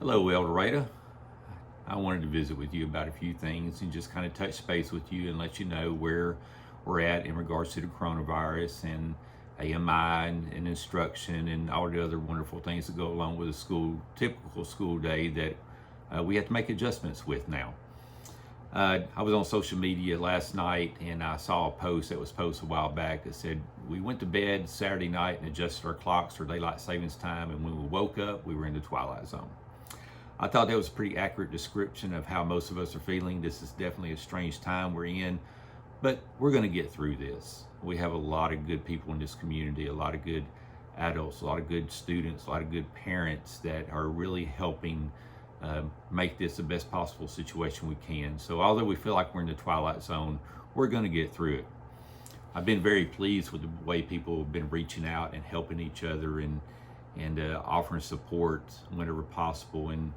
Hello, El Dorado. I wanted to visit with you about a few things and just kind of touch base with you and let you know where we're at in regards to the coronavirus and AMI and instruction and all the other wonderful things that go along with a typical school day that we have to make adjustments with now. I was on social media last night and I saw a post that was posted a while back that said we went to bed Saturday night and adjusted our clocks for daylight savings time, and when we woke up, we were in the twilight zone. I thought that was a pretty accurate description of how most of us are feeling. This is definitely a strange time we're in, but we're going to get through this. We have a lot of good people in this community, a lot of good adults, a lot of good students, a lot of good parents that are really helping make this the best possible situation we can. So although we feel like we're in the twilight zone, we're going to get through it. I've been very pleased with the way people have been reaching out and helping each other and offering support whenever possible. And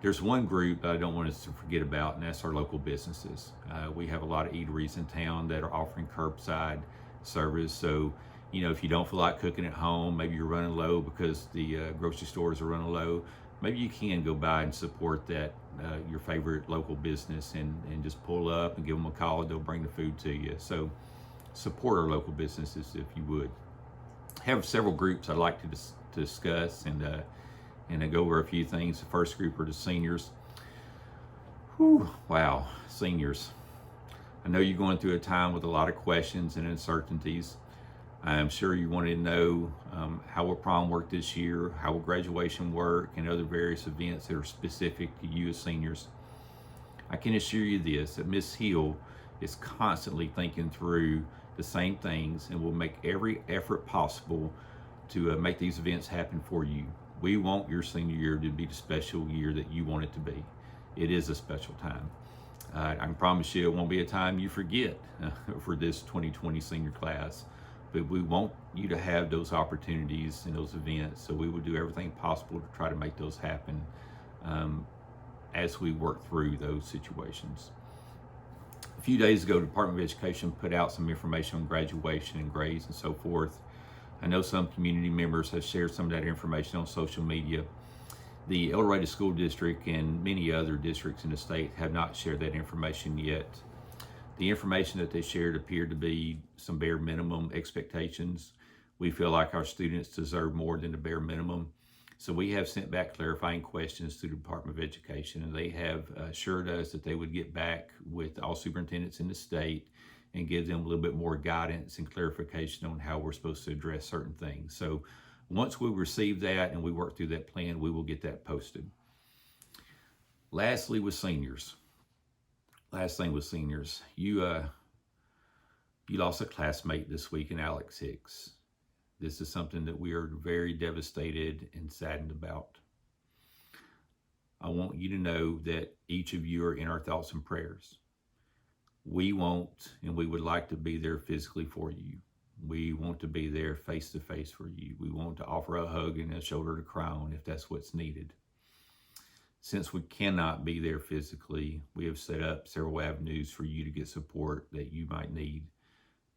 there's one group that I don't want us to forget about, and that's our local businesses. We have a lot of eateries in town that are offering curbside service. So, if you don't feel like cooking at home, maybe you're running low because the grocery stores are running low, maybe you can go by and support that your favorite local business and just pull up and give them a call and they'll bring the food to you. So support our local businesses if you would. I have several groups I'd like to discuss and go over a few things. The first group are the seniors. Whew, wow, seniors. I know you're going through a time with a lot of questions and uncertainties. I'm sure you wanted to know how will prom work this year, how will graduation work, and other various events that are specific to you as seniors. I can assure you this, that Miss Hill is constantly thinking through the same things and will make every effort possible to make these events happen for you. We want your senior year to be the special year that you want it to be. It is a special time. I can promise you it won't be a time you forget for this 2020 senior class, but we want you to have those opportunities and those events, so we will do everything possible to try to make those happen as we work through those situations. A few days ago, the Department of Education put out some information on graduation and grades and so forth. I know some community members have shared some of that information on social media. The El Dorado School District and many other districts in the state have not shared that information yet. The information that they shared appeared to be some bare minimum expectations. We feel like our students deserve more than the bare minimum. So we have sent back clarifying questions to the Department of Education, and they have assured us that they would get back with all superintendents in the state and give them a little bit more guidance and clarification on how we're supposed to address certain things. So once we receive that and we work through that plan, we will get that posted. Lastly, with seniors. Last thing with seniors, you lost a classmate this week in Alex Hicks. This is something that we are very devastated and saddened about. I want you to know that each of you are in our thoughts and prayers. We want and we would like to be there physically for you. We want to be there face to face for you. We want to offer a hug and a shoulder to cry on if that's what's needed. Since we cannot be there physically, we have set up several avenues for you to get support that you might need.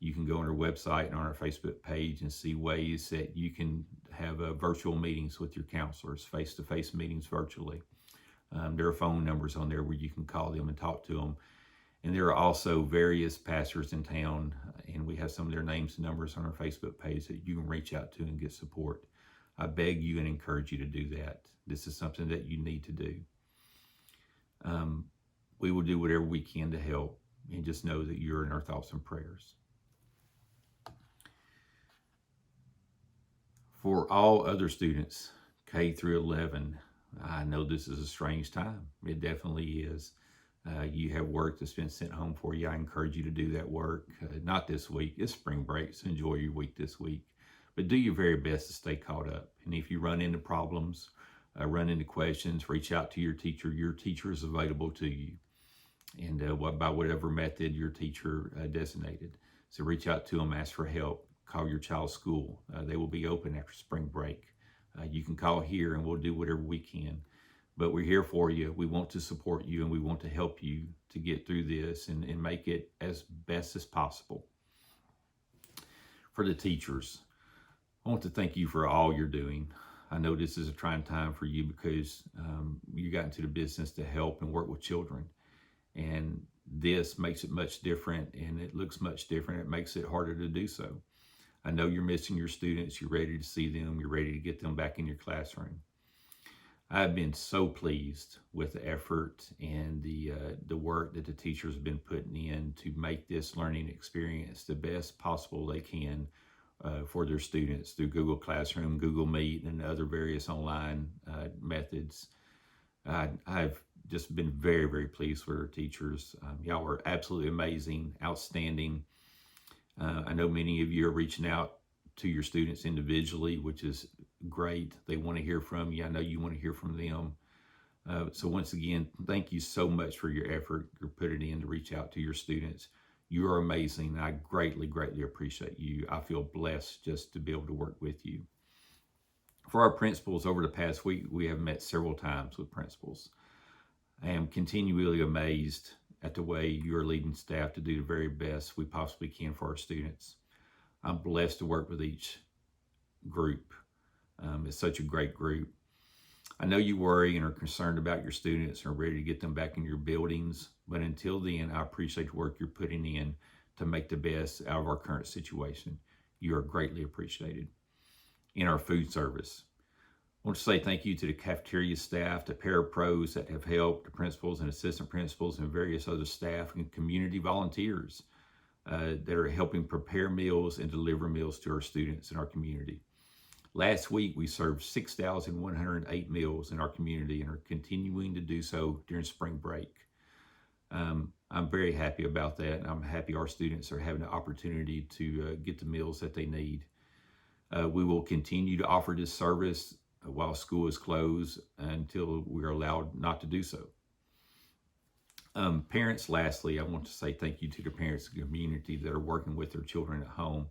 You can go on our website and on our Facebook page and see ways that you can have virtual meetings with your counselors, face-to-face meetings virtually. There are phone numbers on there where you can call them and talk to them. And there are also various pastors in town, and we have some of their names and numbers on our Facebook page that you can reach out to and get support. I beg you and encourage you to do that. This is something that you need to do. We will do whatever we can to help, and just know that you're in our thoughts and prayers. For all other students, K through 11, I know this is a strange time. It definitely is. You have work that's been sent home for you. I encourage you to do that work. Not this week. It's spring break, so enjoy your week this week. But do your very best to stay caught up. And if you run into problems, run into questions, reach out to your teacher. Your teacher is available to you. And by whatever method your teacher designated. So reach out to them, ask for help. Call your child's school. They will be open after spring break. You can call here and we'll do whatever we can. But we're here for you. We want to support you and we want to help you to get through this and make it as best as possible. For the teachers, I want to thank you for all you're doing. I know this is a trying time for you because you got into the business to help and work with children. And this makes it much different, and it looks much different. It makes it harder to do so. I know you're missing your students. You're ready to see them. You're ready to get them back in your classroom. I've been so pleased with the effort and the work that the teachers have been putting in to make this learning experience the best possible they can for their students through Google Classroom, Google Meet, and other various online methods. I've just been very, very pleased with our teachers. Y'all are absolutely amazing, outstanding. I know many of you are reaching out to your students individually, which is great. They want to hear from you. I know you want to hear from them. So once again, thank you so much for your effort you're putting in to reach out to your students. You are amazing. I greatly, greatly appreciate you. I feel blessed just to be able to work with you. For our principals, over the past week, we have met several times with principals. I am continually amazed at the way you are leading staff to do the very best we possibly can for our students. I'm blessed to work with each group. It's such a great group. I know you worry and are concerned about your students and are ready to get them back in your buildings, but until then, I appreciate the work you're putting in to make the best out of our current situation. You are greatly appreciated. In our food service, I want to say thank you to the cafeteria staff, the parapros that have helped, the principals and assistant principals, and various other staff and community volunteers that are helping prepare meals and deliver meals to our students in our community. Last week, we served 6,108 meals in our community and are continuing to do so during spring break. I'm very happy about that, and I'm happy our students are having the opportunity to get the meals that they need. We will continue to offer this service while school is closed until we're allowed not to do so. Parents, lastly, I want to say thank you to the parents in the community that are working with their children at home.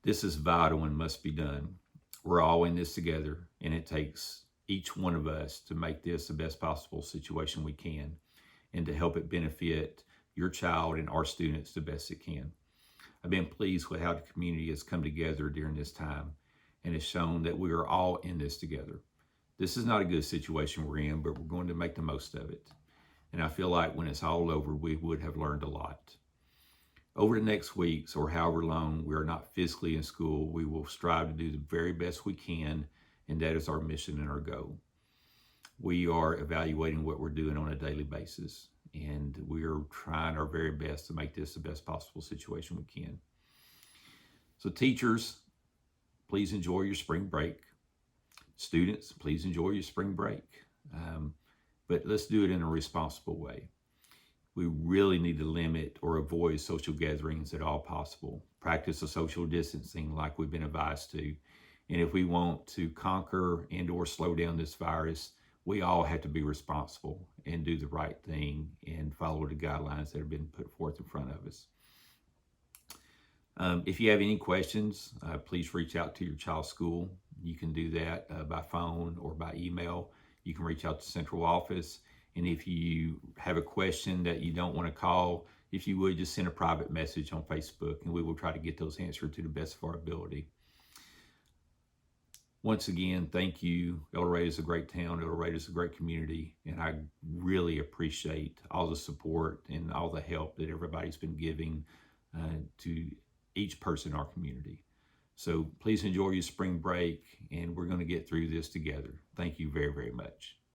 This is vital and must be done. We're all in this together, and it takes each one of us to make this the best possible situation we can and to help it benefit your child and our students the best it can. I've been pleased with how the community has come together during this time and has shown that we are all in this together. This is not a good situation we're in, but we're going to make the most of it. And I feel like when it's all over, we would have learned a lot. Over the next weeks or however long we are not physically in school, we will strive to do the very best we can, and that is our mission and our goal. We are evaluating what we're doing on a daily basis, and we are trying our very best to make this the best possible situation we can. So teachers, please enjoy your spring break. Students, please enjoy your spring break. But let's do it in a responsible way. We really need to limit or avoid social gatherings at all possible. Practice a social distancing like we've been advised to. And if we want to conquer and or slow down this virus, we all have to be responsible and do the right thing and follow the guidelines that have been put forth in front of us. If you have any questions, please reach out to your child's school. You can do that by phone or by email. You can reach out to central office. And if you have a question that you don't want to call, if you would, just send a private message on Facebook, and we will try to get those answered to the best of our ability. Once again, thank you. El Dorado is a great town. El Dorado is a great community, and I really appreciate all the support and all the help that everybody's been giving to each person in our community. So please enjoy your spring break, and we're going to get through this together. Thank you very, very much.